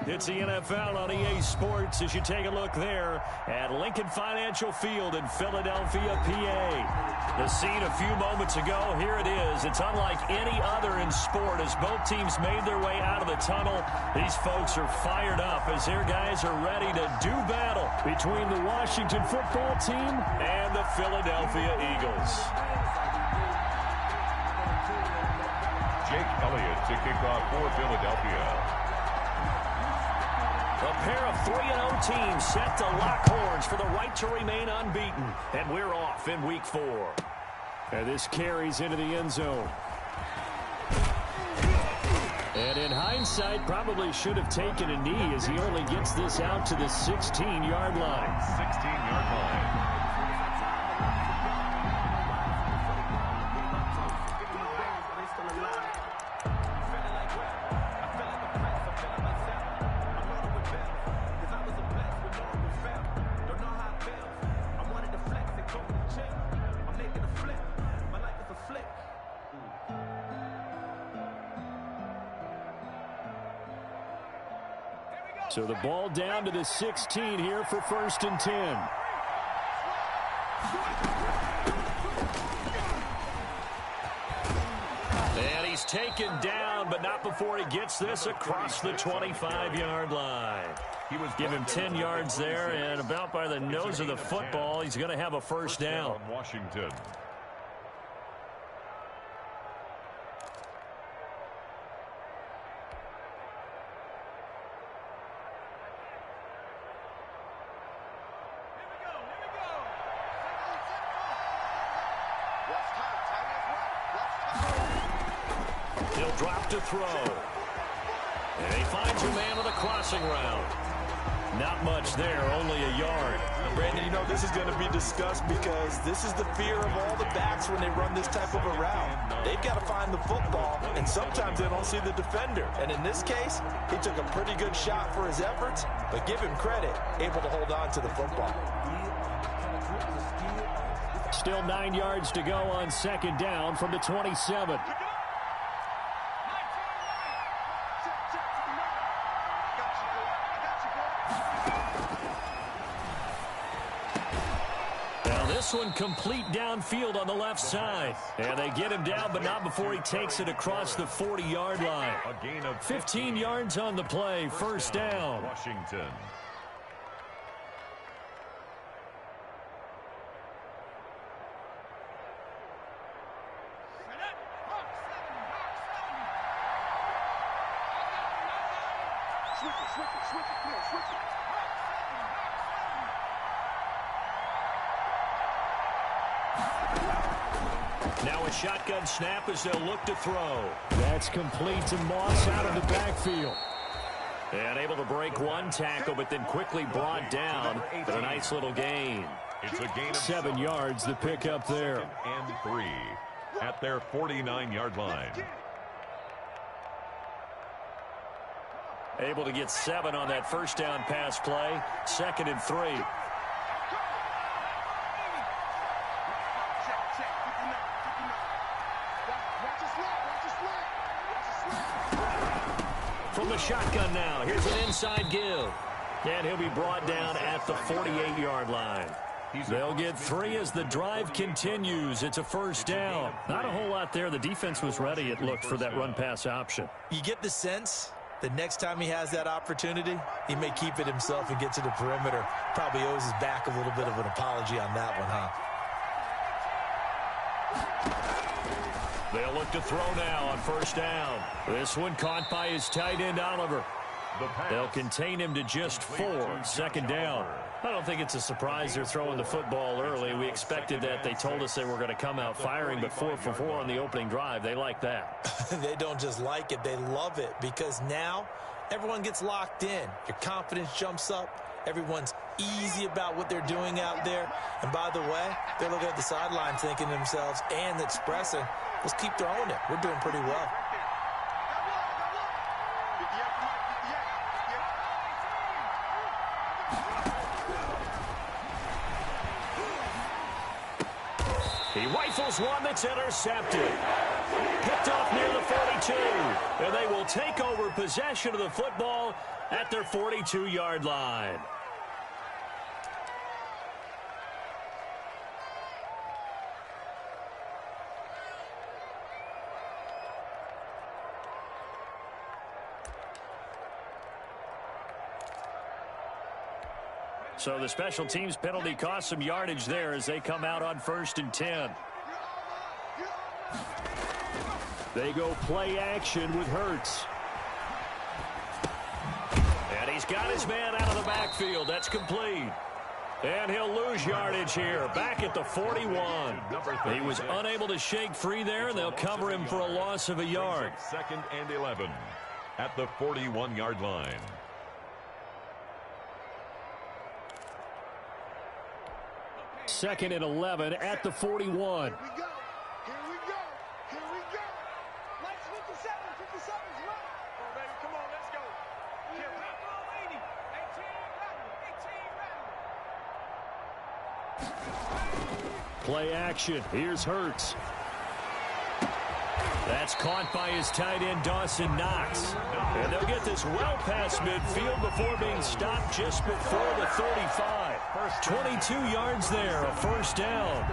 It's the NFL on EA Sports as you take a look there at Lincoln Financial Field in Philadelphia, PA. The scene a few moments ago, here it is. It's unlike any other in sport as both teams made their way out of the tunnel. These folks are fired up as their guys are ready to do battle between the Washington football team and the Philadelphia Eagles. Jake Elliott to kick off for Philadelphia. A pair of 3-0 teams set to lock horns for the right to remain unbeaten. And we're off in week 4. And this carries into the end zone. And in hindsight, probably should have taken a knee as he only gets this out to the 16-yard line. 16-yard line. So the ball down to the 16 here for 1st and 10. And he's taken down, but not before he gets this across the 25-yard line. Give him 10 yards there, and about by the nose of the football, he's going to have a first down. Washington. He'll drop to throw. And he finds a man with a crossing route. Not much there, only a yard. Brandon, you know, this is going to be discussed because this is the fear of all the backs when they run this type of a route. They've got to find the football, and sometimes they don't see the defender. And in this case, he took a pretty good shot for his efforts, but give him credit, able to hold on to the football. Still 9 yards to go on 2nd down from the 27. This one complete downfield on the left side. And they get him down, but not before he takes it across the 40-yard line. A gain of 15 yards on the play, 1st down. Washington. Now a shotgun snap as they'll look to throw. That's complete to Moss out of the backfield. And able to break one tackle, but then quickly brought down. But a nice little gain. It's a gain of 7 yards to pick up there. And 3 at their 49-yard line. Able to get 7 on that first down pass play. 2nd and 3. From the shotgun now, here's an inside give. And he'll be brought down at the 48-yard line. They'll get 3 as the drive continues. It's a first down. Not a whole lot there. The defense was ready, it looked, for that run-pass option. You get the sense that next time he has that opportunity, he may keep it himself and get to the perimeter. Probably owes his back a little bit of an apology on that one, huh? They'll look to throw now on first down. This one caught by his tight end, Oliver. They'll contain him to just 4. 2nd down. I don't think it's a surprise they're throwing the football early. We expected that. They told us they were going to come out firing, but 4 for 4 on the opening drive. They like that. They don't just like it. They love it because now everyone gets locked in. Your confidence jumps up. Everyone's easy about what they're doing out there. And by the way, they're looking at the sideline thinking to themselves and expressing, let's keep throwing it. We're doing pretty well. He rifles one that's intercepted. Picked off near the 42. And they will take over possession of the football at their 42-yard line. So the special teams penalty cost some yardage there as they come out on 1st and 10. They go play action with Hurts. And he's got his man out of the backfield. That's complete. And he'll lose yardage here, back at the 41. He was unable to shake free there, and they'll cover him for a loss of a yard. 2nd and 11 at the 41-yard line. Second and 11 at the 41. Here we go. Here we go. Here we go. Let's 57. 57's right. Come on, baby. Come on. Let's go. Here we go. 80. 18 ready. 18 ready. Play action. Here's Hurts. That's caught by his tight end, Dawson Knox. And they'll get this well past midfield before being stopped just before the 35. 22 yards there, a first down.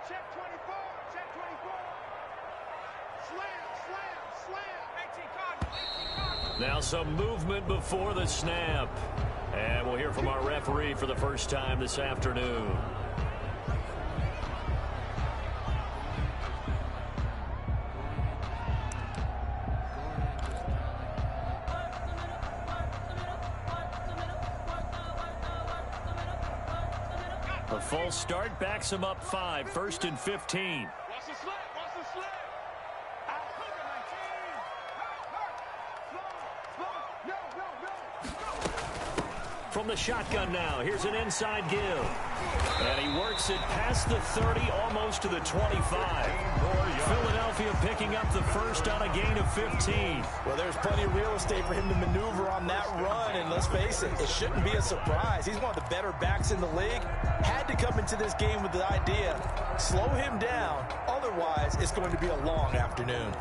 Check 24. Check 24. Slam. 18 card. Now some movement before the snap. And we'll hear from our referee for the first time this afternoon. The full start backs him up 5, 1st and 15. Watch the slip. Watch the slip. Out. 19. No. From the shotgun now, here's an inside give. And he works it past the 30, almost to the 25. Philadelphia picking up the first on a gain of 15. Well, there's plenty of real estate for him to maneuver on that run, and let's face it, it shouldn't be a surprise. He's one of the better backs in the league. Had to come into this game with the idea, slow him down, otherwise it's going to be a long afternoon.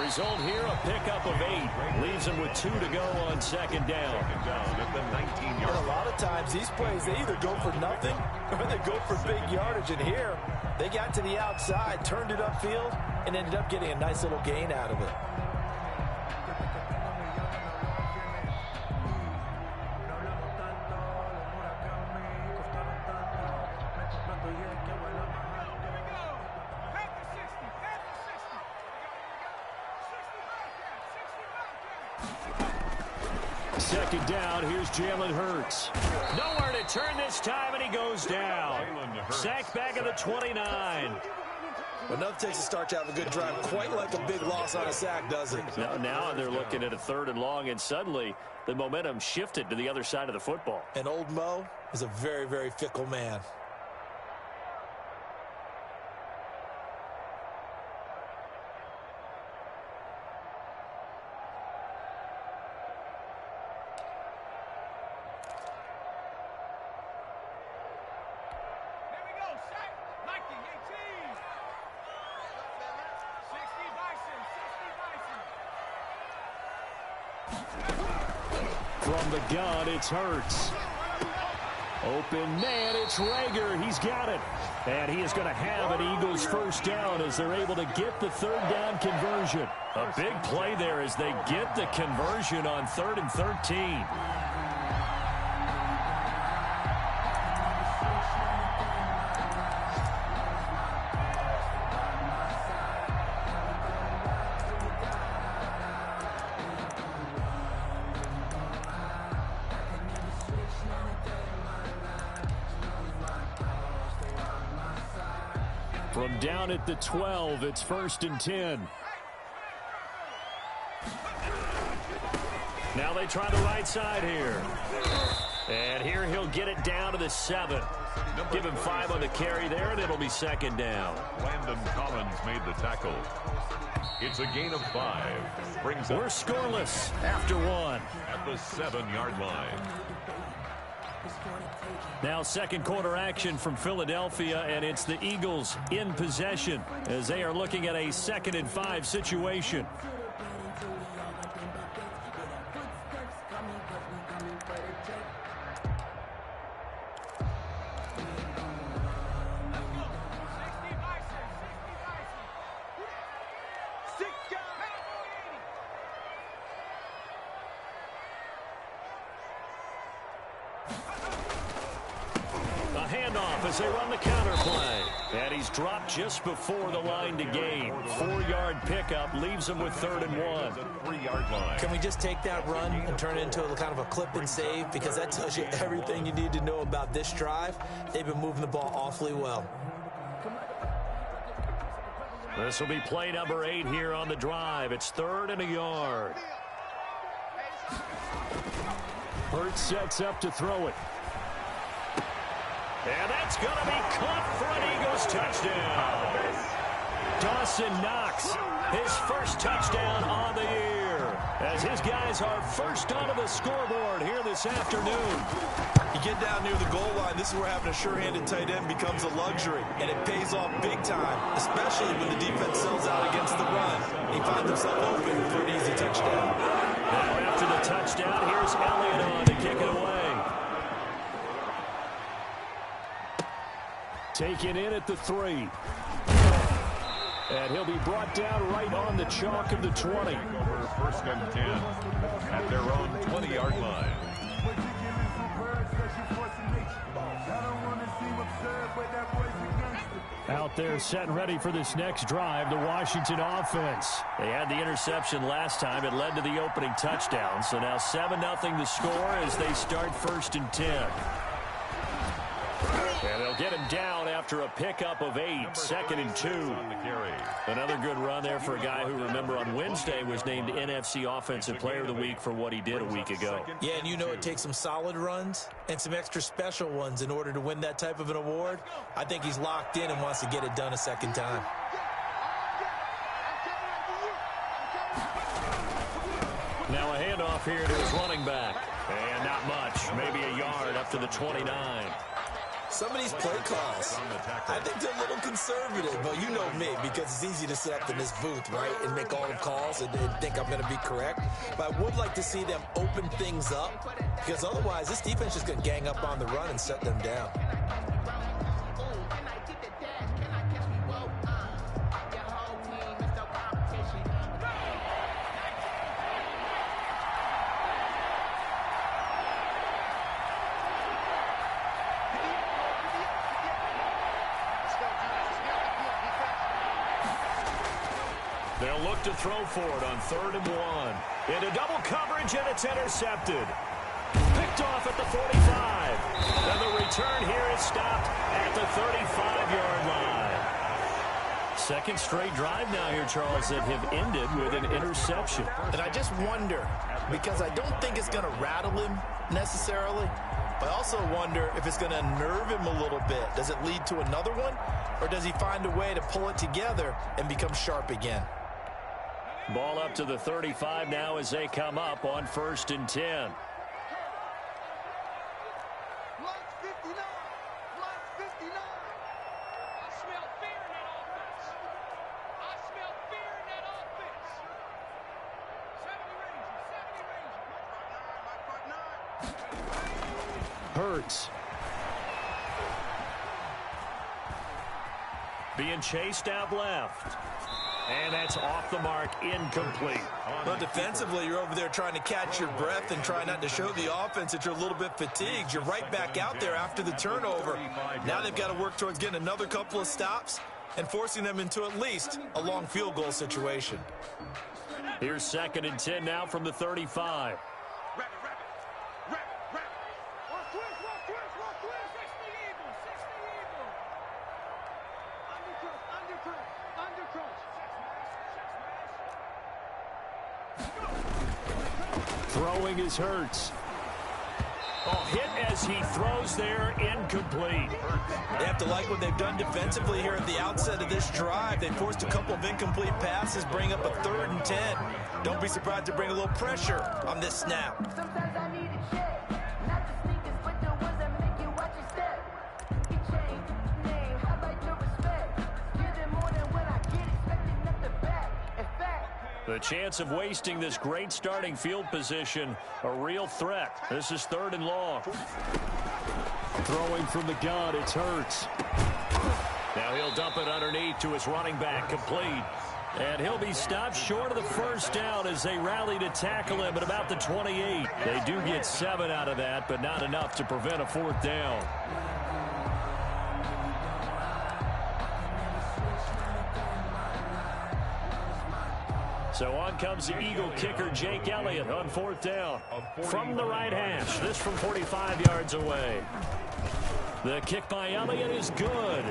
Result here, a pickup of 8. Leaves him with 2 to go on 2nd down. At the 19-yard And a lot of times, these plays, they either go for nothing or they go for big yardage. And here, they got to the outside, turned it upfield, and ended up getting a nice little gain out of it. Second down, here's Jalen Hurts. Nowhere to turn this time, and he goes down. Sacked back at the 29. Well, nothing takes a start to have a good drive, quite like a big loss on a sack, does it? Now they're looking at a 3rd and long, and suddenly the momentum shifted to the other side of the football. And old Mo is a very, very fickle man. From the gun, it's Hurts. Open man, it's Rager. He's got it. And he is going to have an Eagles first down as they're able to get the 3rd down conversion. A big play there as they get the conversion on 3rd and 13. From down at the 12, it's 1st and 10. Now they try the right side here. And here he'll get it down to the 7. Give him 5 on the carry there, and it'll be 2nd down. Landon Collins made the tackle. It's a gain of 5. We're scoreless after 1. At the 7-yard line. Now second quarter action from Philadelphia, and it's the Eagles in possession as they are looking at a 2nd and 5 situation. As they run the counter play. And he's dropped just before the line to gain. 4-yard pickup leaves him with 3rd and 1. 3-yard line. Can we just take that run and turn it into a kind of a clip and save? Because that tells you everything you need to know about this drive. They've been moving the ball awfully well. This will be play number 8 here on the drive. It's 3rd and a yard. Hurts sets up to throw it. And that's going to be caught for an Eagles touchdown. Dawson Knox, his first touchdown on the year, as his guys are first onto the scoreboard here this afternoon. You get down near the goal line, this is where having a sure-handed tight end becomes a luxury, and it pays off big time, especially when the defense sells out against the run. He finds himself open for an easy touchdown. Now after the touchdown, here's Elliott on to kick it away. Taken in at the 3. And he'll be brought down right on the chalk of the 20. Over 1st and 10 at their own 20-yard line. Out there set and ready for this next drive, the Washington offense. They had the interception last time. It led to the opening touchdown. So now 7-0 the score as they start 1st and 10. And they'll get him down after a pickup of 8, 2nd and 2. Another good run there for a guy who, remember, on Wednesday was named NFC Offensive Player of the Week for what he did a week ago. Yeah, and you know it takes some solid runs and some extra special ones in order to win that type of an award. I think he's locked in and wants to get it done a second time. Now a handoff here to his running back. And not much, maybe a yard up to the 29. Some of these play calls, I think they're a little conservative, but you know me, because it's easy to sit up in this booth, right, and make all the calls and think I'm going to be correct. But I would like to see them open things up, because otherwise this defense is going to gang up on the run and shut them down. They'll look to throw for it on 3rd and 1. Into double coverage, and it's intercepted. Picked off at the 45. And the return here is stopped at the 35-yard line. Second straight drive now here, Charles, that have ended with an interception. And I just wonder, because I don't think it's going to rattle him necessarily, but I also wonder if it's going to nerve him a little bit. Does it lead to another one, or does he find a way to pull it together and become sharp again? Ball up to the 35 now as they come up on 1st and 10. Hurts. Being chased out left. And that's off the mark, incomplete. Well, defensively, you're over there trying to catch your breath and try not to show the offense that you're a little bit fatigued. You're right back out there after the turnover. Now they've got to work towards getting another couple of stops and forcing them into at least a long field goal situation. Here's 2nd and 10 now from the 35. Throwing is Hurts. Oh, hit as he throws there, incomplete. They have to like what they've done defensively here at the outset of this drive. They forced a couple of incomplete passes, bring up a 3rd and 10. Don't be surprised to bring a little pressure on this snap. Sometimes I need a check, not the sneakers, but the ones that make you watch your step. He changed his name, I like the respect. Give it more than what I get, expecting nothing back. In fact, The chance of wasting this great starting field position, a real threat. This is 3rd and long. Throwing from the gun, it's Hurts. Now he'll dump it underneath to his running back, complete. And he'll be stopped short of the first down as they rally to tackle him at about the 28. They do get 7 out of that, but not enough to prevent a 4th down. So on comes the Eagle kicker, Jake Elliott, on 4th down. From the right hash, this from 45 yards away. The kick by Elliott is good.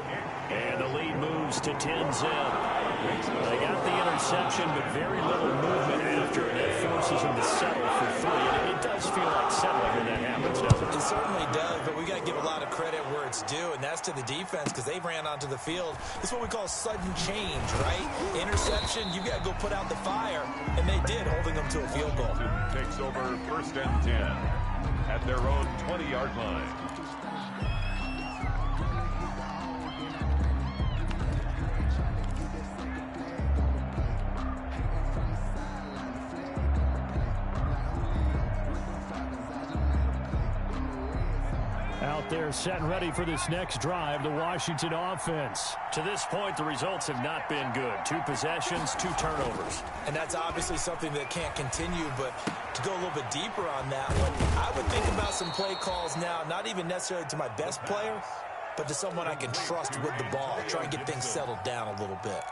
And the lead moves to 10-zip. They got the interception, but very little movement after it. That forces them to settle for 3. And it does feel like settling when that happens, doesn't it? It certainly does, but we got to give a lot of credit where it's due, and that's to the defense because they ran onto the field. This is what we call sudden change, right? Interception, you got to go put out the fire, and they did, holding them to a field goal. Takes over 1st and 10 at their own 20-yard line. Out there set and ready for this next drive, the Washington offense. To this point, the results have not been good. 2 possessions, 2 turnovers. And that's obviously something that can't continue, but to go a little bit deeper on that one, I would think about some play calls now, not even necessarily to my best player, but to someone I can trust with the ball. Try and get things settled down a little bit.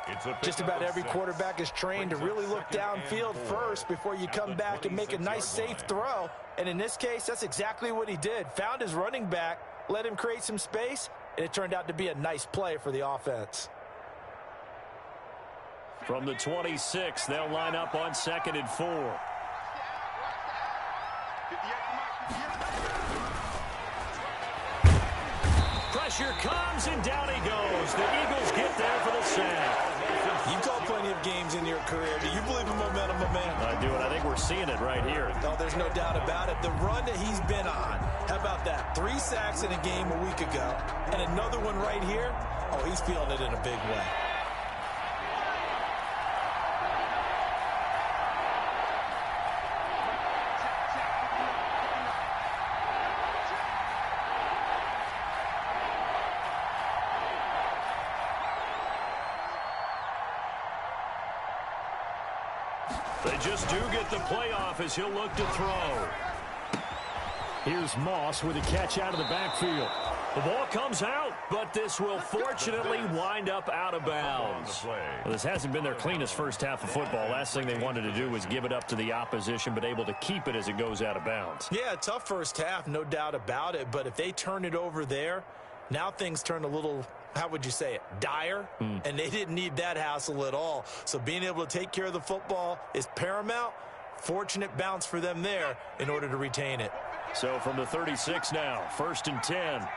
Just about every quarterback is trained to really look downfield first before you come back and make a nice, safe throw. And in this case, that's exactly what he did. Found his running back, let him create some space, and it turned out to be a nice play for the offense. From the 26, they'll line up on 2nd and 4. Pressure comes, and down he goes. The Eagles get there for the sack. You call plenty of games in your career. Do you believe in momentum, my man? I do, and I think we're seeing it right here. Oh, there's no doubt about it. The run that he's been on, how about that? 3 sacks in a game a week ago, and another one right here. Oh, he's feeling it in a big way. They just do get the playoff as he'll look to throw. Here's Moss with a catch out of the backfield. The ball comes out, but this will fortunately wind up out of bounds. Well, this hasn't been their cleanest first half of football. Last thing they wanted to do was give it up to the opposition, but able to keep it as it goes out of bounds. Yeah, tough first half, no doubt about it. But if they turn it over there, now things turn a little, how would you say it, dire? And they didn't need that hassle at all. So being able to take care of the football is paramount. Fortunate bounce for them there in order to retain it. So from the 36 now, 1st and 10.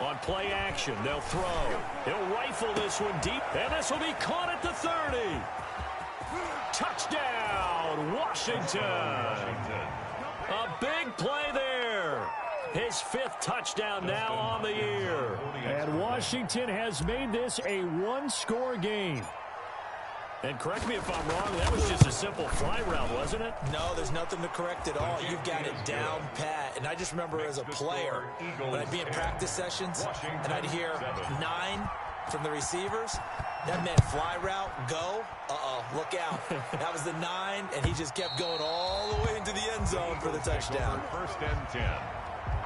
On play action, they'll throw. He'll rifle this one deep, and this will be caught at the 30. Touchdown, Washington. A big play there. His 5th touchdown now on the year. And Washington has made this a 1-score game. And correct me if I'm wrong, that was just a simple fly route, wasn't it? No, there's nothing to correct at all. You've got it down pat. And I just remember as a player, when I'd be in practice sessions, and I'd hear 9 from the receivers, that meant fly route, go, look out. That was the 9, and he just kept going all the way into the end zone for the touchdown. 1st and 10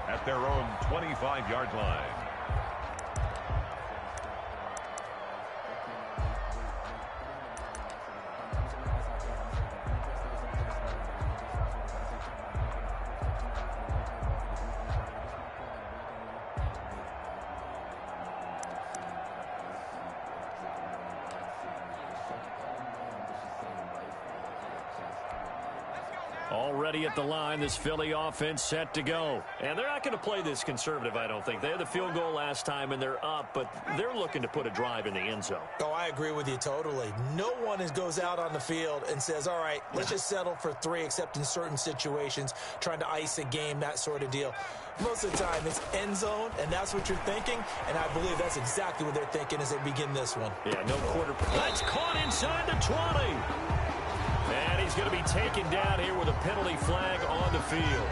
at their own 25-yard line. Already at the line, this Philly offense set to go. And they're not going to play this conservative, I don't think. They had the field goal last time, and they're up, but they're looking to put a drive in the end zone. Oh, I agree with you totally. No one goes out on the field and says, all right, let's just settle for 3, except in certain situations, trying to ice a game, that sort of deal. Most of the time, it's end zone, and that's what you're thinking, and I believe that's exactly what they're thinking as they begin this one. Yeah, no quarter. That's caught inside the 20. And he's going to be taken down here with a penalty flag on the field.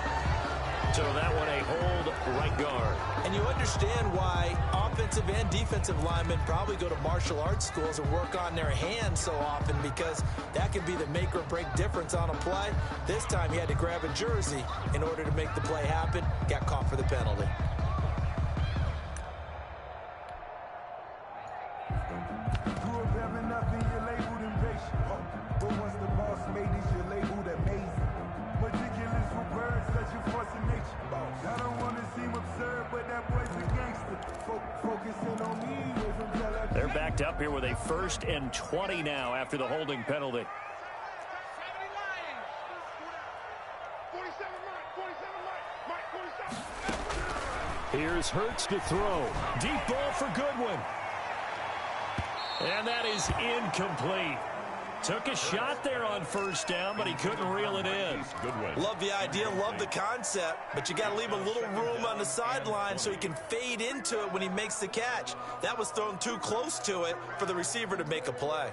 So that one a hold right guard. And you understand why offensive and defensive linemen probably go to martial arts schools and work on their hands so often, because that can be the make or break difference on a play. This time he had to grab a jersey in order to make the play happen. Got caught for the penalty. Grew up having nothing, you're labeled impatient. But once the boss made it, you're labeled amazing. Meticulous with words, such a force of nature. I don't want to seem absurd, but that boy's a gangster. Focusing on me, away from Tel. They're backed up here with a 1st and 20 now after the holding penalty. 47 Mike. Here's Hurts to throw. Deep ball for Goodwin. And that is incomplete. Took a shot there on 1st down, but he couldn't reel it in. Love the idea, love the concept, but you got to leave a little room on the sideline so he can fade into it when he makes the catch. That was thrown too close to it for the receiver to make a play.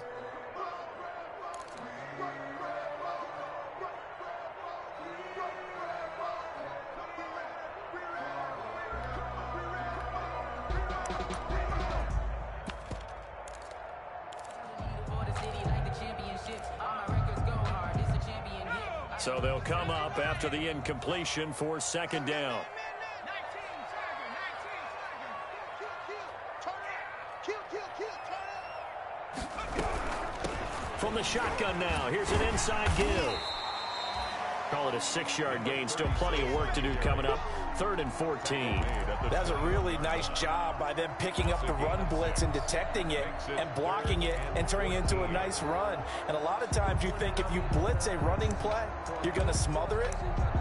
So they'll come up after the incompletion for 2nd down. From the shotgun now, here's an inside give. Call it a 6-yard gain. Still plenty of work to do coming up. 3rd and 14. That's a really nice job by them picking up the run blitz and detecting it and blocking it and turning it into a nice run. And a lot of times you think if you blitz a running play, you're going to smother it.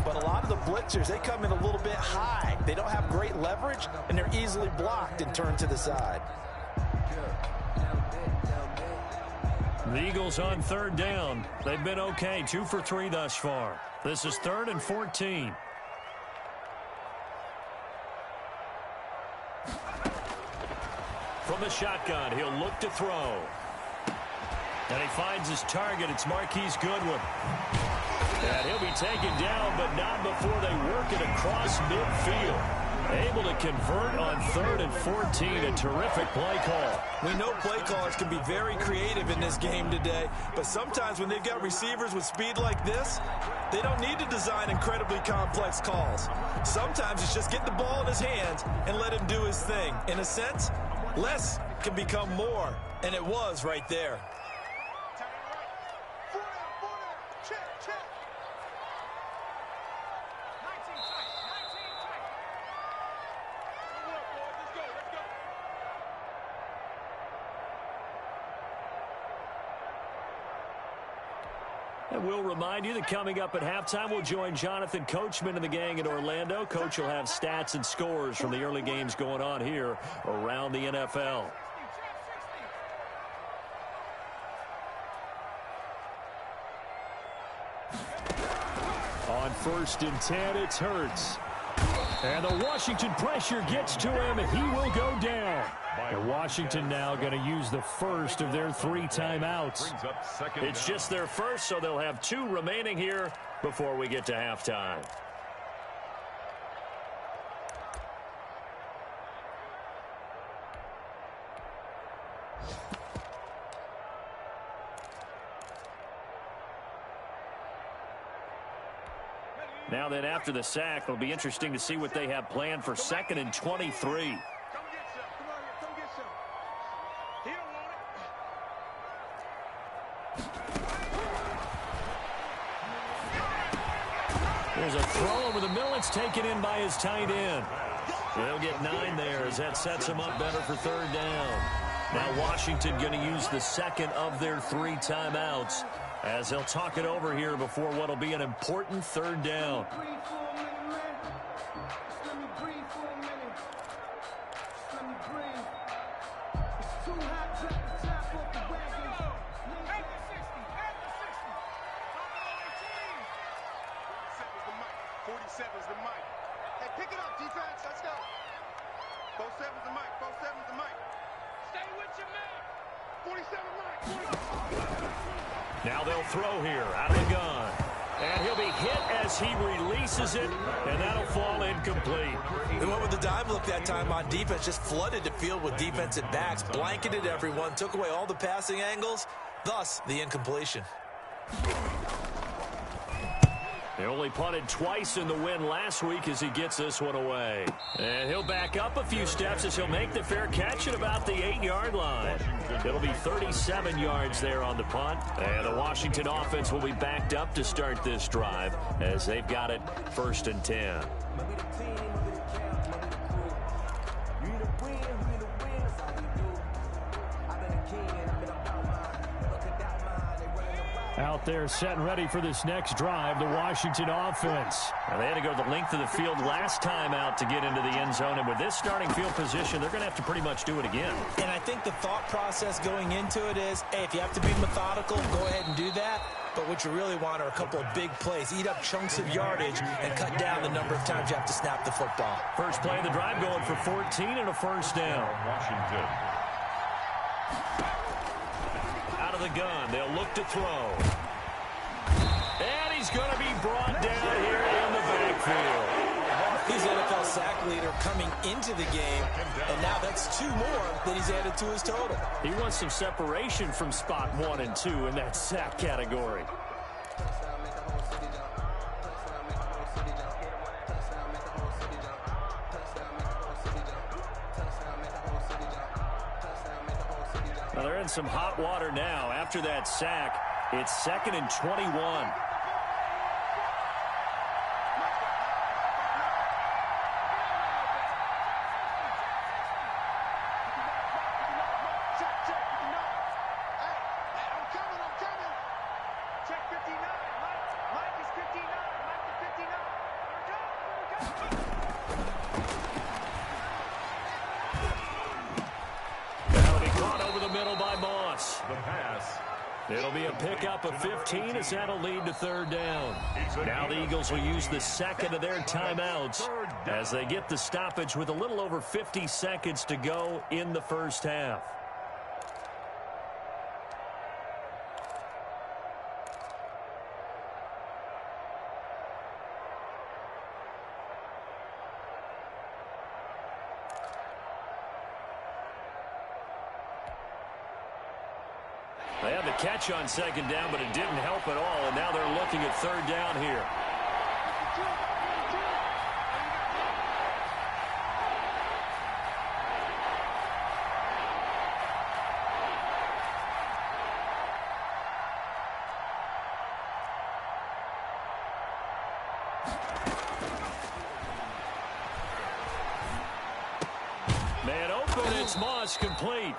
But a lot of the blitzers, they come in a little bit high. They don't have great leverage, and they're easily blocked and turned to the side. The Eagles on 3rd down. They've been okay, 2 for 3 thus far. This is 3rd and 14. From the shotgun, he'll look to throw. And he finds his target. It's Marquise Goodwin. And he'll be taken down, but not before they work it across midfield. Able to convert on 3rd and 14. A terrific play call. We know play callers can be very creative in this game today, but sometimes when they've got receivers with speed like this, they don't need to design incredibly complex calls. Sometimes it's just get the ball in his hands and let him do his thing. In a sense, less can become more, and it was right there. And we'll remind you that coming up at halftime, we'll join Jonathan Coachman and the gang in Orlando. Coach will have stats and scores from the early games going on here around the NFL. On 1st and 10, it's Hurts. And the Washington pressure gets to him, and he will go down. And Washington now going to use the first of their 3 timeouts. It's just their first, so they'll have 2 remaining here before we get to halftime. Now then, after the sack, it'll be interesting to see what they have planned for 2nd and 23. There's a throw over the middle. It's taken in by his tight end. They'll get 9 there as that sets them up better for 3rd down. Now Washington going to use the 2nd of their 3 timeouts as they'll talk it over here before what will be an important third down. Now they'll throw here out of the gun. And he'll be hit as he releases it, and that'll fall incomplete. They went with the dime look that time on defense, just flooded the field with defensive backs, blanketed everyone, took away all the passing angles, thus the incompletion. They only punted twice in the win last week as he gets this one away. And he'll back up a few steps as he'll make the fair catch at about the 8-yard line. It'll be 37 yards there on the punt. And the Washington offense will be backed up to start this drive as they've got it 1st and 10. Out there set and ready for this next drive, the Washington offense. Now, they had to go the length of the field last time out to get into the end zone, and with this starting field position, they're going to have to pretty much do it again. And I think the thought process going into it is, hey, if you have to be methodical, go ahead and do that. But what you really want are a couple of big plays, eat up chunks of yardage, and cut down the number of times you have to snap the football. First play of the drive going for 14 and a first down. Washington. Out of the gun, they'll look to throw. And he's going to be brought down here in the backfield. He's NFL sack leader coming into the game, and now that's 2 more that he's added to his total. He wants some separation from spot 1 and 2 in that sack category. Well, they're in some hot water now. After that sack, it's 2nd and 21. It'll be a pickup of 15 as that'll lead to 3rd down. Now the Eagles will use the second of their timeouts as they get the stoppage with a little over 50 seconds to go in the first half. They had the catch on 2nd down, but it didn't help at all, and now they're looking at 3rd down here. Man open, it's Moss complete.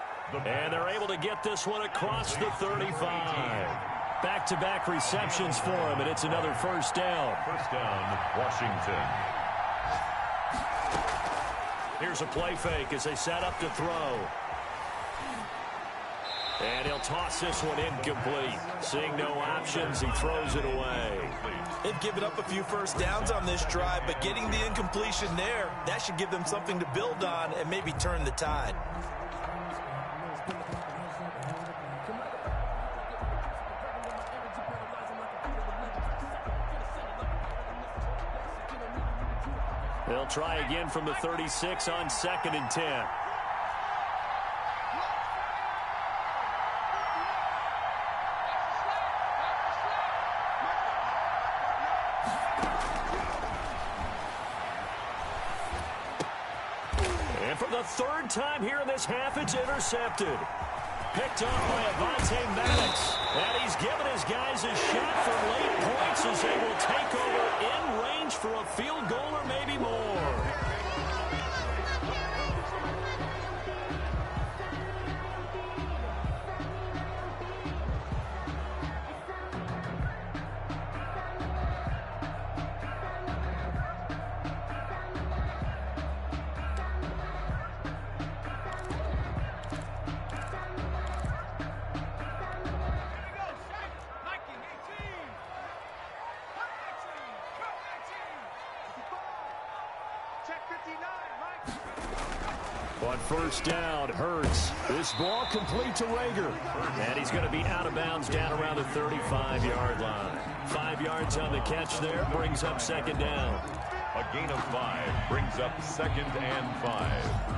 And they're able to get this one across the 35. Back-to-back receptions for him, and it's another first down. First down, Washington. Here's a play fake as they set up to throw. And he'll toss this one incomplete. Seeing no options, he throws it away. They've given up a few first downs on this drive, but getting the incompletion there, that should give them something to build on and maybe turn the tide. They'll try again from the 36 on 2nd and 10. And for the 3rd time here in this half, it's intercepted. Picked off by Avonte Maddox. And he's given his guys a shot for late points as they will take over in range for a field goal or maybe more. On first down, Hurts. This ball complete to Rager. And he's going to be out of bounds down around the 35-yard line. 5 yards on the catch there, brings up second down. A gain of 5 brings up 2nd and 5.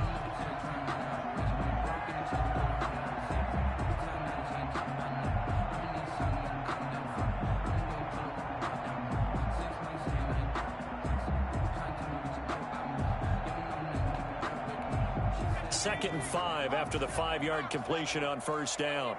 Second and 5 after the 5-yard completion on first down.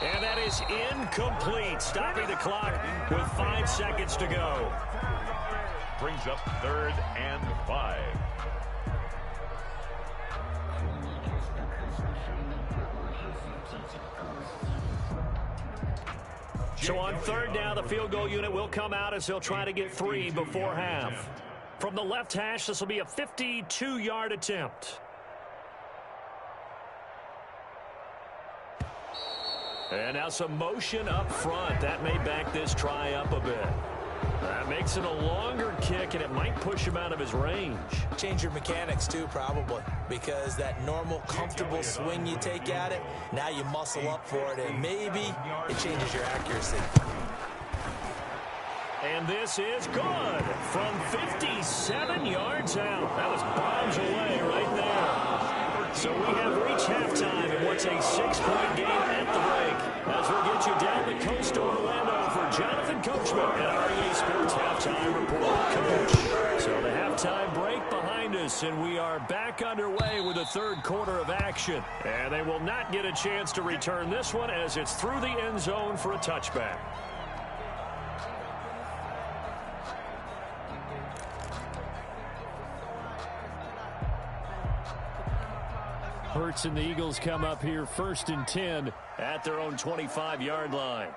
And that is incomplete, stopping the clock with 5 seconds to go. Brings up 3rd and 5. So on third down, the field goal unit will come out as they'll try to get 3 before half. From the left hash, this will be a 52-yard attempt. And now some motion up front. That may back this try up a bit. That makes it a longer kick, and it might push him out of his range. Change your mechanics, too, probably, because that normal, comfortable swing you take at it, now you muscle up for it, and maybe it changes your accuracy. And this is good from 57 yards out. That was bombs away right there. So we have reached halftime in what's a 6-point game at the break. As we'll get you down the coast to Orlando for Jonathan Coachman at REA Sports Halftime Report. Coach. So the halftime break behind us, and we are back underway with the third quarter of action. And they will not get a chance to return this one as it's through the end zone for a touchback. Hurts and the Eagles come up here 1st and 10 at their own 25-yard line.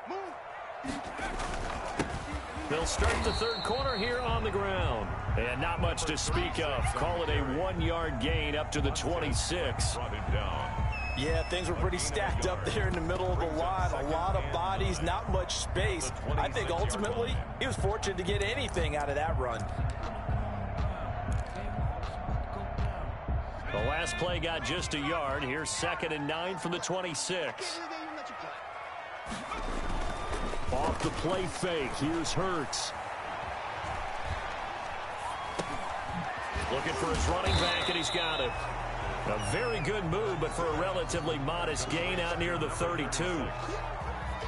They'll start the third quarter here on the ground. And not much to speak of. Call it a 1-yard gain up to the 26. Yeah, things were pretty stacked up there in the middle of the line. A lot of bodies, not much space. I think ultimately he was fortunate to get anything out of that run. The last play got just a yard. Here's 2nd and 9 from the 26. Off the play fake. Here's Hurts. Looking for his running back, and he's got it. A very good move, but for a relatively modest gain out near the 32.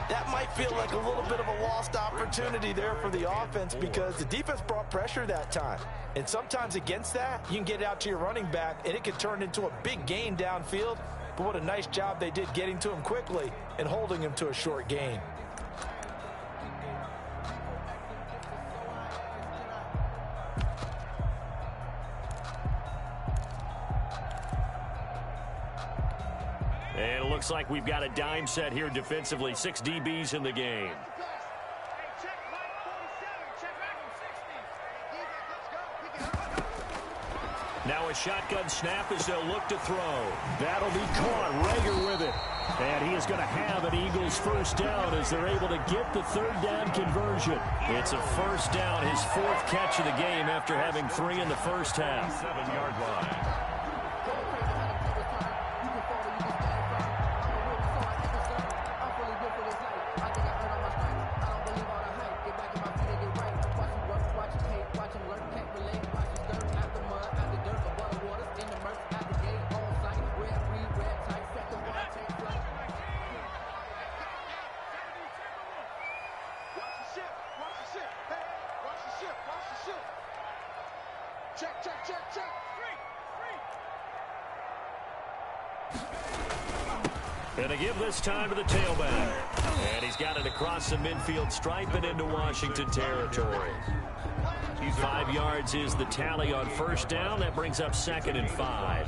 That might feel like a little bit of a lost opportunity there for the offense because the defense brought pressure that time. And sometimes against that, you can get it out to your running back, and it can turn into a big gain downfield. But what a nice job they did getting to him quickly and holding him to a short gain. And it looks like we've got a dime set here defensively. 6 DBs in the game. Now a shotgun snap as they'll look to throw. That'll be caught. Rager with it. And he is going to have an Eagles first down as they're able to get the third down conversion. It's a first down, his 4th catch of the game after having 3 in the first half. 7-yard line. And to give this time to the tailback. And he's got it across the midfield stripe and into Washington territory. 5 yards is the tally on first down. That brings up 2nd and 5.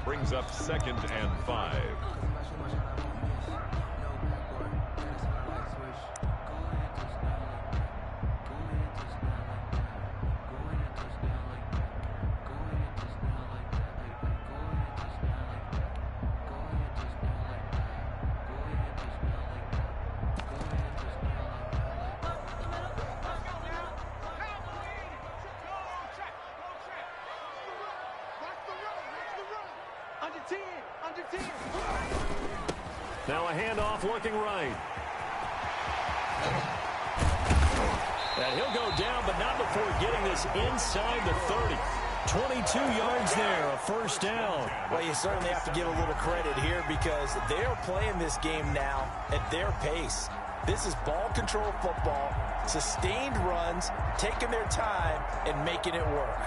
Brings up 2nd and 5. Under 10. Now a handoff looking right. And he'll go down, but not before getting this inside the 30. 22 yards there, a first down. Well, you certainly have to give a little credit here because they're playing this game now at their pace. This is ball control football, sustained runs, taking their time, and making it work.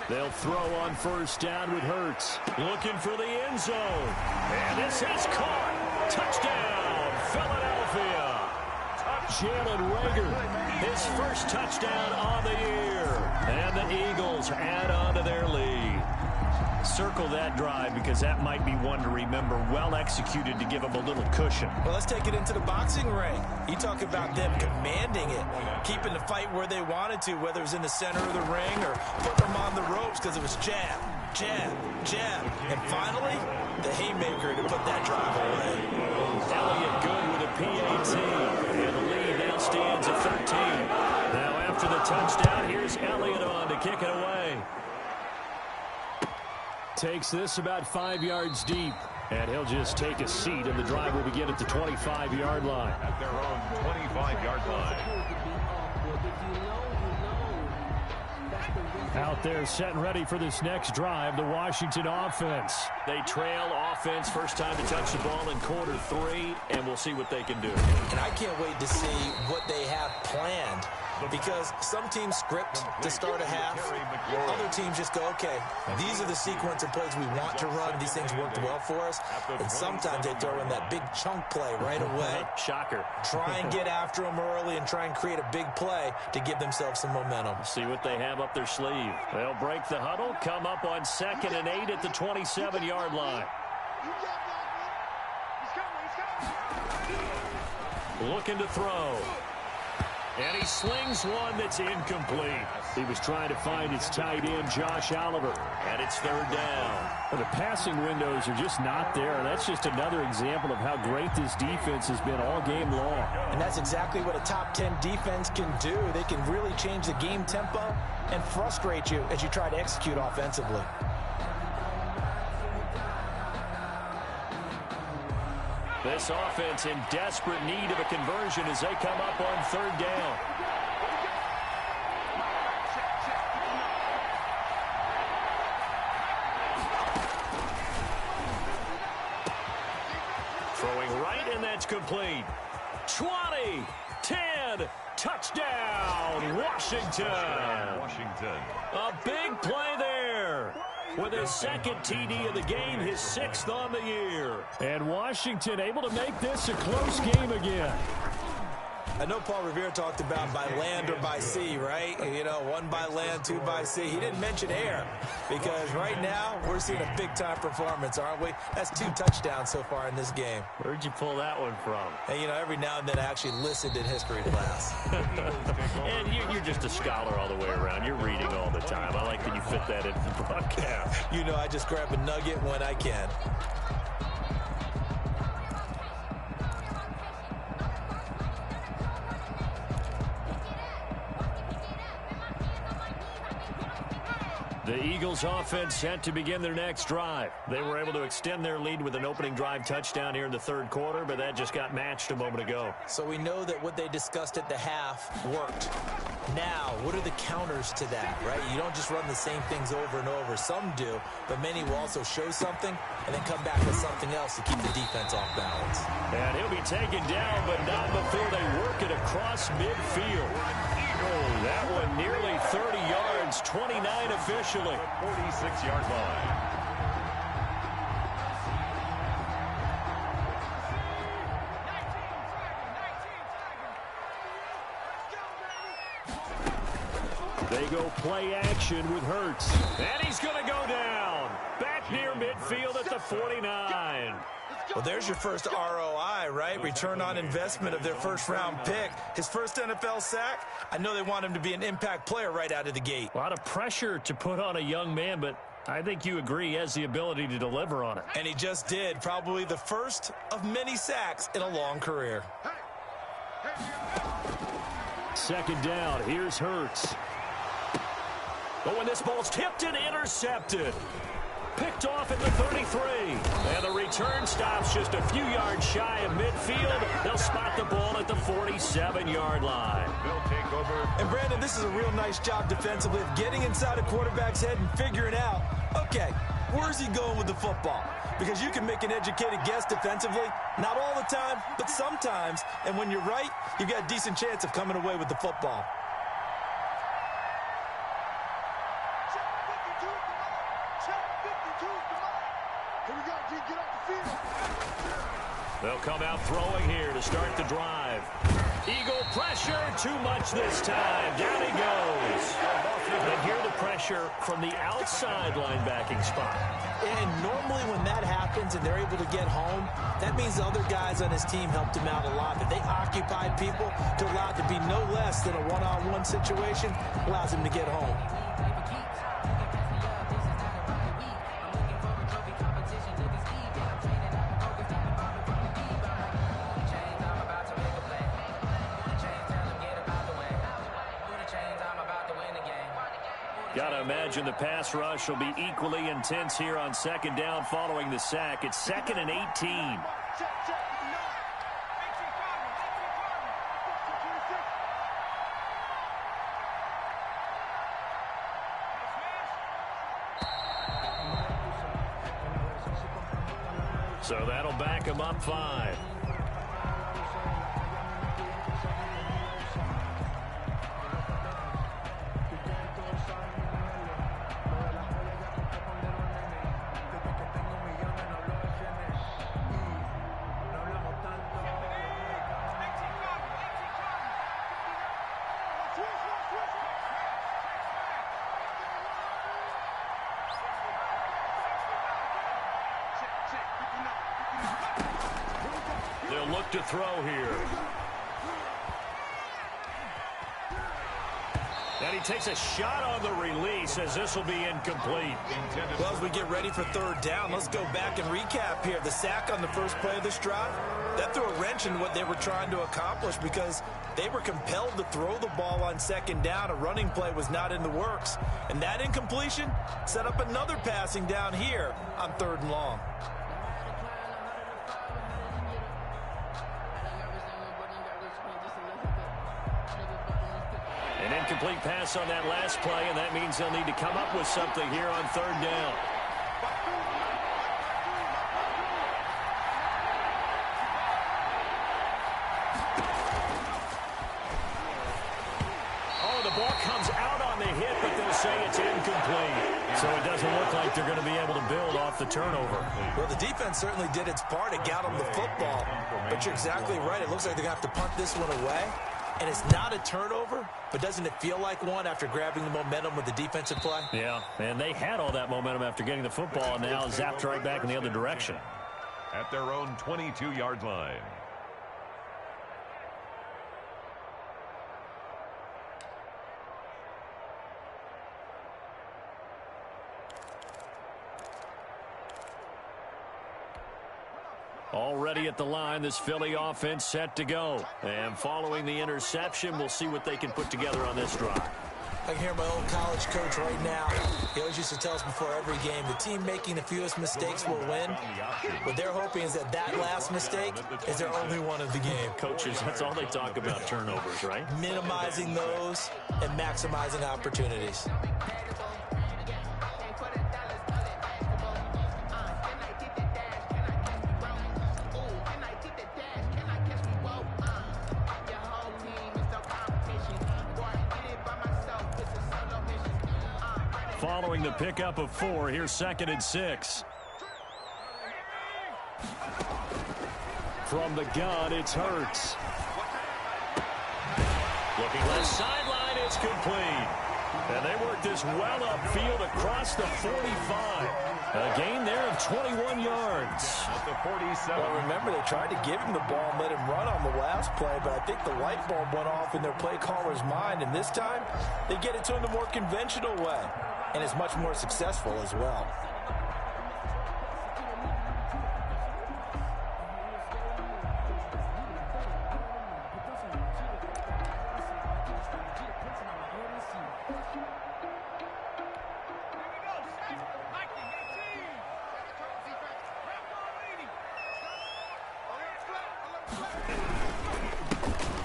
They'll throw on first down with Hurts. Looking for the end zone. And this is caught. Touchdown, Philadelphia. Jalen Reagor, his first touchdown on the year. And the Eagles add on to their lead. Circle that drive because that might be one to remember. Well executed to give them a little cushion. Well, let's take it into the boxing ring. You talk about them commanding it, keeping the fight where they wanted to, whether it was in the center of the ring or putting them on the ropes because it was jab, jab, jab. And finally, the haymaker to put that drive away. Elliott good with a PAT. And the lead now stands at 13. Now after the touchdown, here's Elliott on to kick it away. Takes this about 5 yards deep. And he'll just take a seat, and the drive will begin at the 25-yard line. At their own 25-yard line. Out there set and ready for this next drive, the Washington offense. They trail offense, first time to touch the ball in quarter 3, and we'll see what they can do. And I can't wait to see what they have planned. Because some teams script to start a half. Other teams just go, okay, these are the sequence of plays we want to run. These things worked well for us. And sometimes they throw in that big chunk play right away. Shocker. Try and get after them early and try and create a big play to give themselves some momentum. See what they have up their sleeve. They'll break the huddle, come up on 2nd and 8 at the 27-yard line. Looking to throw. And he slings one that's incomplete. He was trying to find his tight end, Josh Oliver. And it's 3rd down. Well, the passing windows are just not there. That's just another example of how great this defense has been all game long. And that's exactly what a top 10 defense can do. They can really change the game tempo and frustrate you as you try to execute offensively. This offense in desperate need of a conversion as they come up on 3rd down. Throwing right, and that's complete. 20, 10, touchdown, Washington. A big play there. With his 2nd TD of the game, his 6th on the year. And Washington able to make this a close game again. I know Paul Revere talked about by land or by sea, right? You know, 1 by land, 2 by sea. He didn't mention air because right now we're seeing a big-time performance, aren't we? That's 2 touchdowns so far in this game. Where'd you pull that one from? And, you know, every now and then I actually listened in history class. And you're just a scholar all the way around. You're reading all the time. I like that you fit that into the broadcast. You know, I just grab a nugget when I can. The Eagles offense set to begin their next drive. They were able to extend their lead with an opening drive touchdown here in the 3rd quarter, but that just got matched a moment ago. So we know that what they discussed at the half worked. Now, what are the counters to that, right? You don't just run the same things over and over. Some do, but many will also show something and then come back with something else to keep the defense off balance. And he'll be taken down, but not before they work it across midfield. Oh, that one nearly 30 yards, 29 officially. 46-yard line. They go play action with Hurts. And he's going to go down. Back near midfield at the 49. Well, there's your first ROI, right? Return on investment of their first-round pick. His first NFL sack, I know they want him to be an impact player right out of the gate. A lot of pressure to put on a young man, but I think you agree he has the ability to deliver on it. And he just did. Probably the first of many sacks in a long career. Second down. Here's Hurts. But when this ball's tipped and intercepted. Picked off at the 33. And the return stops just a few yards shy of midfield. They'll spot the ball at the 47-yard line. They'll take over. And, Brandon, this is a real nice job defensively of getting inside a quarterback's head and figuring out, okay, where's he going with the football? Because you can make an educated guess defensively. Not all the time, but sometimes. And when you're right, you've got a decent chance of coming away with the football. They'll come out throwing here to start the drive. Eagle pressure, too much this time. Down he goes. And here the pressure from the outside linebacking spot. And normally when that happens and they're able to get home, that means the other guys on his team helped him out a lot. That they occupied people to allow it to be no less than a one-on-one situation, allows him to get home. Got to imagine the pass rush will be equally intense here on second down following the sack. It's 2nd and 18. So that'll back him up 5. They'll look to throw here. And he takes a shot on the release as this will be incomplete. Well, as we get ready for third down, let's go back and recap here. The sack on the first play of this drive, that threw a wrench in what they were trying to accomplish because they were compelled to throw the ball on second down. A running play was not in the works. And that incompletion set up another passing down here on 3rd and long. An incomplete pass on that last play, and that means they'll need to come up with something here on 3rd down. Oh, the ball comes out on the hit, but they'll say it's incomplete. So it doesn't look like they're going to be able to build off the turnover. Well, the defense certainly did its part. It got them the football. But you're exactly right. It looks like they're going to have to punt this one away. And it's not a turnover, but doesn't it feel like one after grabbing the momentum with the defensive play? Yeah, and they had all that momentum after getting the football, and now zapped right back in the other direction. At their own 22-yard line. Already at the line, this Philly offense set to go. And following the interception, we'll see what they can put together on this drive. I can hear my old college coach right now. He always used to tell us before every game, the team making the fewest mistakes will win. What they're hoping is that that last mistake is their only one of the game. Coaches, that's all they talk about, turnovers, right? Minimizing those and maximizing opportunities. Following the pickup of 4, here's 2nd and 6. From the gun, it's Hurts. Looking left sideline, it's complete. And they work this well upfield across the 45. A gain there of 21 yards. At the 47. Well, remember, they tried to give him the ball and let him run on the last play, but I think the light bulb went off in their play caller's mind, and this time they get it to him the more conventional way, and it's much more successful as well.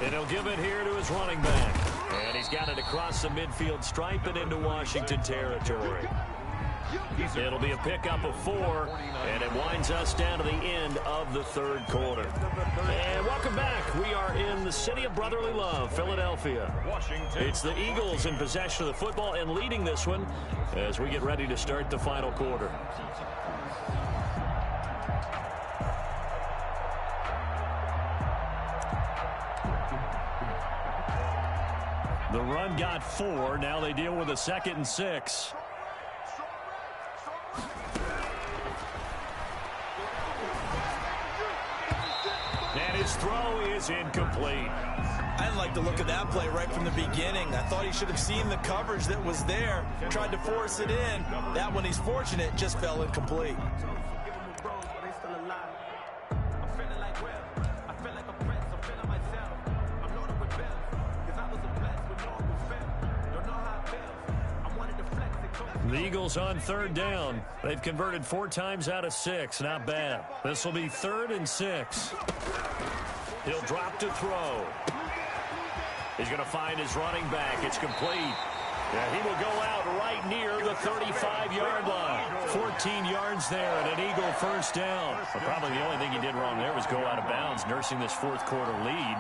And he'll give it here to his running back. And he's got it across the midfield stripe and into Washington territory. It'll be a pickup of 4, and it winds us down to the end of the third quarter. And welcome back. We are in the city of brotherly love, Philadelphia. It's the Eagles in possession of the football and leading this one as we get ready to start the final quarter. The run got 4. Now they deal with a 2nd and 6. And his throw is incomplete. I didn't like the look of that play right from the beginning. I thought he should have seen the coverage that was there, tried to force it in. That one, he's fortunate, just fell incomplete. The Eagles on 3rd down. They've converted 4 times out of 6. Not bad. This will be 3rd and 6. He'll drop to throw. He's going to find his running back. It's complete. Yeah, he will go out right near the 35-yard line. 14 yards there and an Eagle first down. But probably the only thing he did wrong there was go out of bounds, nursing this fourth quarter lead.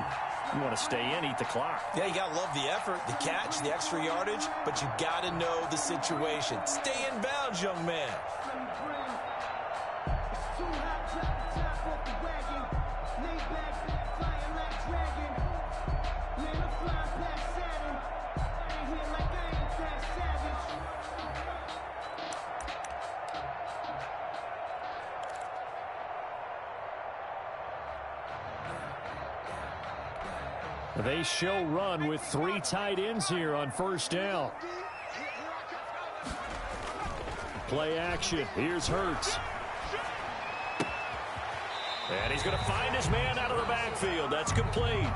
You want to stay in, eat the clock. Yeah, you got to love the effort, the catch, the extra yardage, but you got to know the situation. Stay in bounds, young man. They show run with 3 tight ends here on first down. Play action. Here's Hurts. And he's going to find his man out of the backfield. That's complete.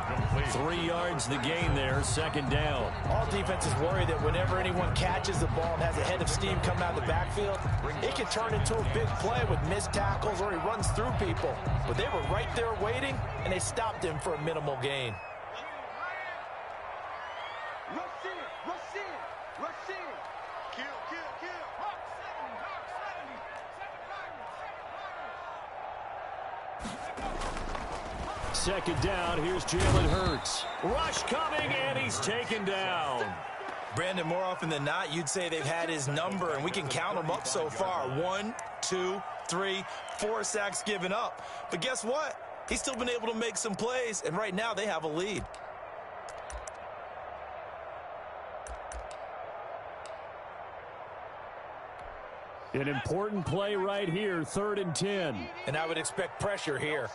3 yards the gain there, 2nd down. All defenses worry that whenever anyone catches the ball and has a head of steam coming out of the backfield, it can turn into a big play with missed tackles or he runs through people. But they were right there waiting, and they stopped him for a minimal gain. Second down, here's Jalen Hurts. Rush coming, and he's taken down. Brandon, more often than not, you'd say they've had his number, and we can count them up so far. 1, 2, 3, 4 sacks given up. But guess what? He's still been able to make some plays, and right now they have a lead. An important play right here, 3rd and 10. And I would expect pressure here.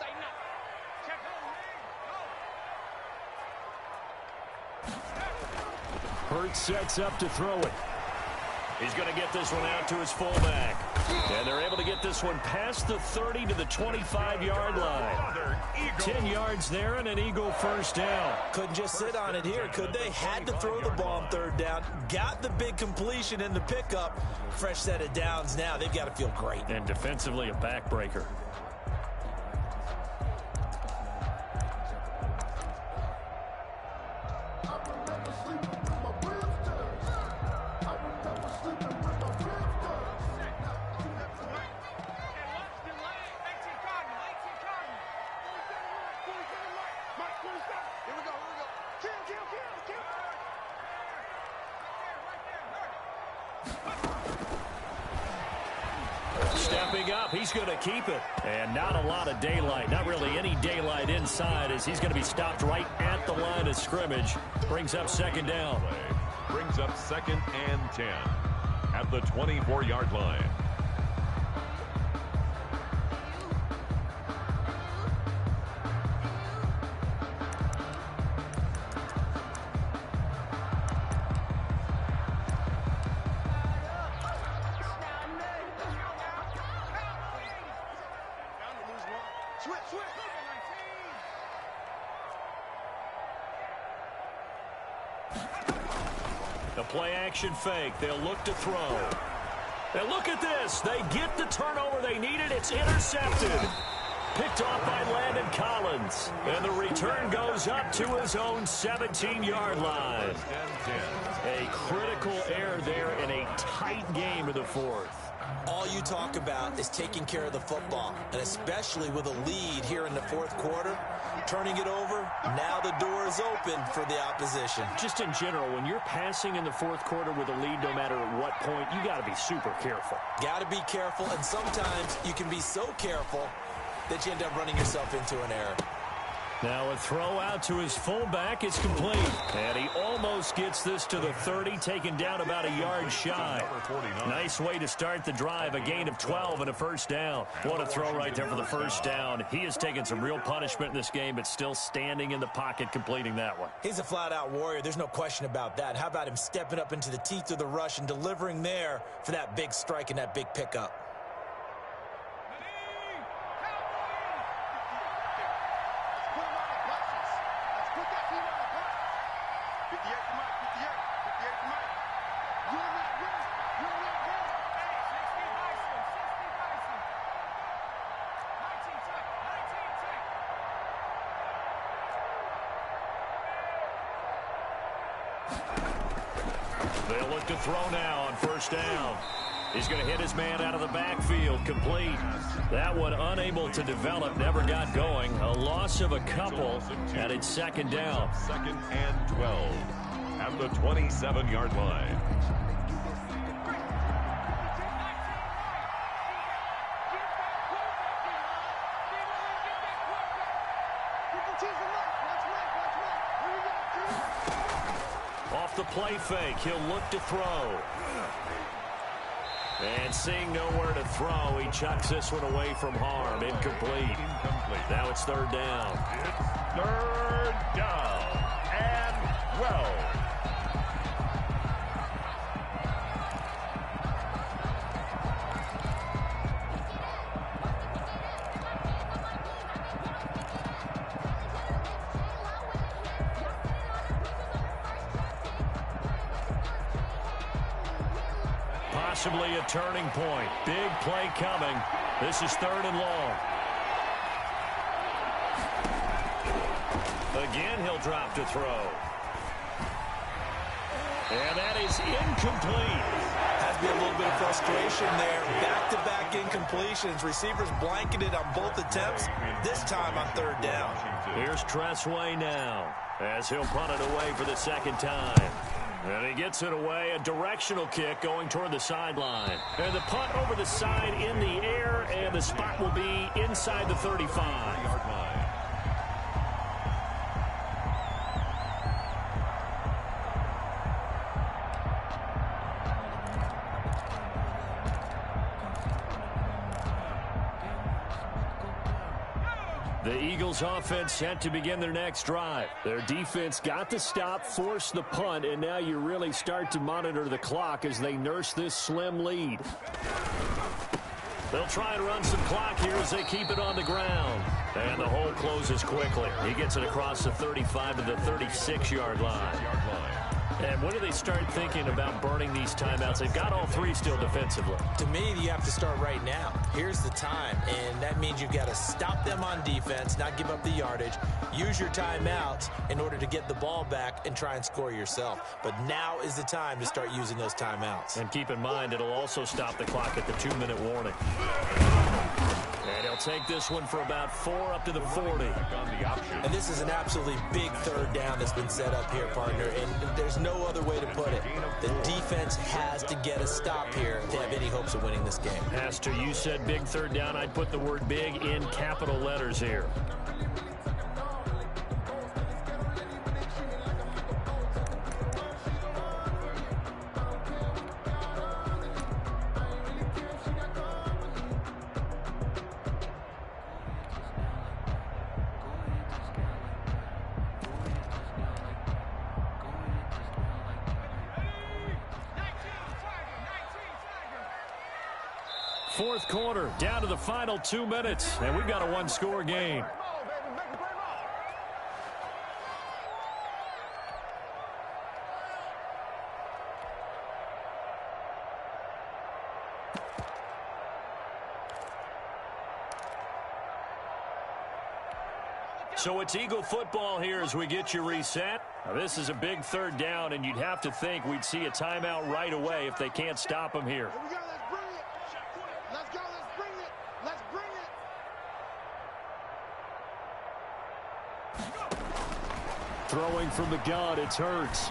Hurts sets up to throw it. He's going to get this one out to his fullback. And they're able to get this one past the 30 to the 25-yard line. 10 yards there and an Eagle first down. Couldn't just sit on it here, could they? Had to throw the ball on 3rd down. Got the big completion in the pickup. Fresh set of downs now. They've got to feel great. And defensively a backbreaker. Stepping up, he's going to keep it. And not a lot of daylight, not really any daylight inside as he's going to be stopped right at the line of scrimmage. Brings up 2nd down. Brings up 2nd and 10 at the 24-yard line. Switch, switch. The play action fake. They'll look to throw. And look at this. They get the turnover they needed. It's intercepted. Picked off by Landon Collins. And the return goes up to his own 17-yard line. A critical error there in a tight game in the fourth. All you talk about is taking care of the football, and especially with a lead here in the fourth quarter, turning it over, now the door is open for the opposition. Just in general, when you're passing in the fourth quarter with a lead, no matter at what point, you got to be super careful. Got to be careful, and sometimes you can be so careful that you end up running yourself into an error. Now a throw out to his fullback is complete. And he almost gets this to the 30, taken down about a yard shy. Nice way to start the drive, a gain of 12 and a first down. What a throw right there for the first down. He has taken some real punishment in this game, but still standing in the pocket completing that one. He's a flat-out warrior. There's no question about that. How about him stepping up into the teeth of the rush and delivering there for that big strike and that big pickup? They'll look to throw now on first down. He's going to hit his man out of the backfield, complete. That one unable to develop, never got going. A loss of a couple, and it's second down. Second and 12 at the 27-yard line. Off the play fake, he'll look to throw. And seeing nowhere to throw, he chucks this one away from harm. Incomplete. Now it's third down. It's third down and 12. Possibly a turning point. Big play coming. This is third and long. Again, he'll drop to throw. And that is incomplete. Has to be a little bit of frustration there. Back-to-back incompletions. Receivers blanketed on both attempts, this time on third down. Here's Tressway now, as he'll punt it away for the second time. And he gets it away, a directional kick going toward the sideline. And the punt over the side in the air, and the spot will be inside the 35-yard line. The Eagles offense set to begin their next drive. Their defense got the stop, forced the punt, and now you really start to monitor the clock as they nurse this slim lead. They'll try and run some clock here as they keep it on the ground. And the hole closes quickly. He gets it across the 35 to the 36-yard line. And when do they start thinking about burning these timeouts? They've got all three still defensively. To me, you have to start right now. Here's the time, and that means you've got to stop them on defense, not give up the yardage, use your timeouts in order to get the ball back and try and score yourself. But now is the time to start using those timeouts. And keep in mind, it'll also stop the clock at the 2-minute warning. And he'll take this one for about 4 up to the 40. And this is an absolutely big third down that's been set up here, partner, and there's no other way to put it. The defense has to get a stop here if they have any hopes of winning this game. Pastor, you said big third down. I'd put the word big in capital letters here. fourth quarter, down to the final 2 minutes, and we've got a one-score game. So it's Eagle football here as we get you reset. Now, this is a big third down, and you'd have to think we'd see a timeout right away if they can't stop them here. Here we go. Let's bring it. Let's go. Let's bring it. Let's bring it. Throwing from the gun, it's Hurts.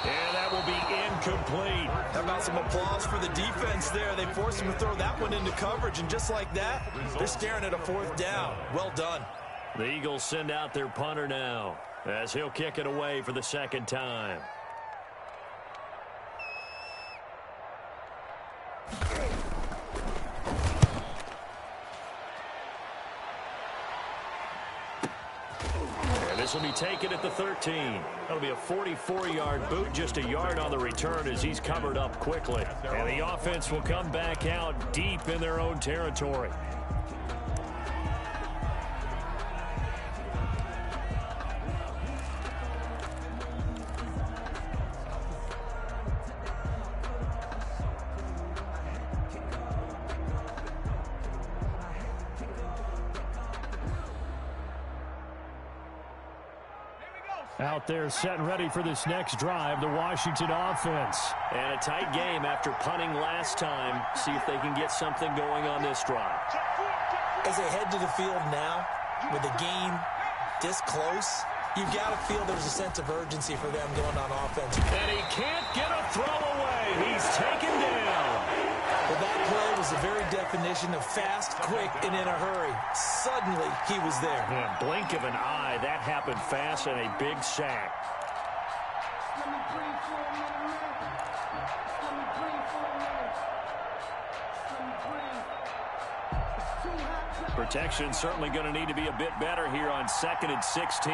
And that will be incomplete. How about some applause for the defense there? They forced him to throw that one into coverage, and just like that, they're staring at a fourth down. Well done. The Eagles send out their punter now as he'll kick it away for the second time. And this will be taken at the 13. That'll be a 44-yard boot, just a yard on the return as he's covered up quickly. And the offense will come back out deep in their own territory. Out there set and ready for this next drive, the Washington offense. And a tight game after punting last time. See if they can get something going on this drive. As they head to the field now, with the game this close, you've got to feel there's a sense of urgency for them going on offense. And he can't get a throw away. He's taken down. Well, that play was the very definition of fast, quick, and in a hurry. Suddenly, he was there. Yeah, blink of an eye, that happened fast and a big sack. Let me breathe for a minute, man. Let me breathe for a minute. Let me breathe. It's too hot. Protection certainly going to need to be a bit better here on 2nd and 16.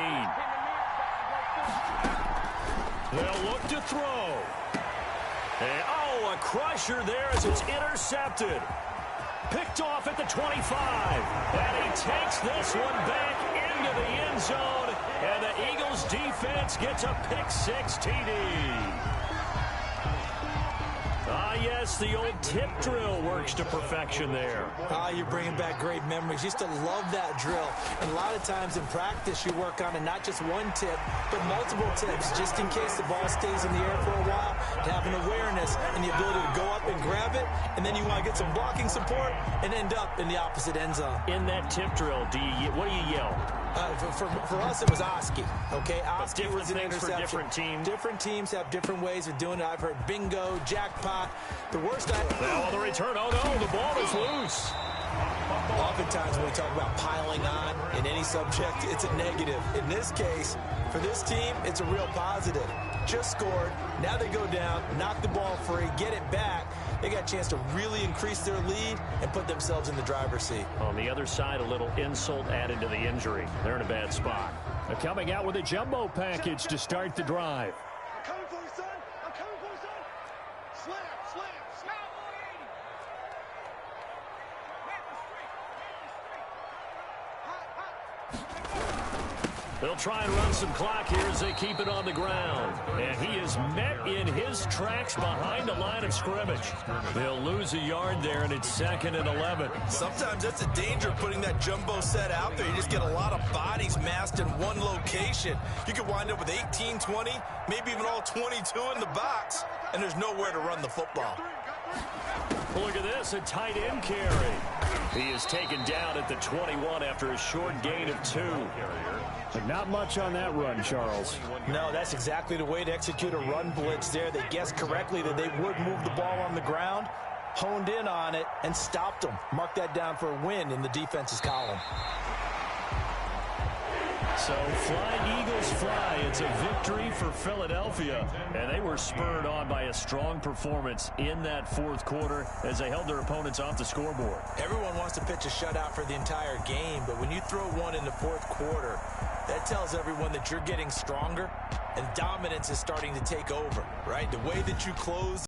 They'll look to throw. And, a crusher there as it's intercepted. Picked off at the 25. And he takes this one back into the end zone. And the Eagles defense gets a pick-6 TD. Yes, the old tip drill works to perfection there. You're bringing back great memories. Used to love that drill. And a lot of times in practice, you work on it, not just one tip, but multiple tips, just in case the ball stays in the air for a while, to have an awareness and the ability to go up and grab it, and then you want to get some blocking support and end up in the opposite end zone. In that tip drill, what do you yell? For us, it was Oski. Okay, Oski different was an things interception. for different teams. Different teams have different ways of doing it. I've heard bingo, jackpot. The worst Now on the return, oh no, the ball is loose. Oftentimes when we talk about piling on in any subject, it's a negative. In this case, for this team, it's a real positive. Just scored. Now they go down, knock the ball free, get it back. They got a chance to really increase their lead and put themselves in the driver's seat. On the other side, a little insult added to the injury. They're in a bad spot. They're coming out with a jumbo package to start the drive. I'm coming for you, son. I'm coming for you, son. Slam, slam, slam. They'll try and run some clock here as they keep it on the ground. And he is met in his tracks behind the line of scrimmage. They'll lose a yard there, and it's 2nd and 11. Sometimes that's a danger putting that jumbo set out there. You just get a lot of bodies massed in one location. You could wind up with 18, 20, maybe even all 22 in the box, and there's nowhere to run the football. Look at this, a tight end carry. He is taken down at the 21 after a short gain of 2. But not much on that run, Charles. No, that's exactly the way to execute a run blitz there. They guessed correctly that they would move the ball on the ground, honed in on it, and stopped them. Mark that down for a win in the defense's column. So fly, Eagles, fly. It's a victory for Philadelphia. And they were spurred on by a strong performance in that fourth quarter as they held their opponents off the scoreboard. Everyone wants to pitch a shutout for the entire game, but when you throw one in the fourth quarter, that tells everyone that you're getting stronger and dominance is starting to take over, right? The way that you close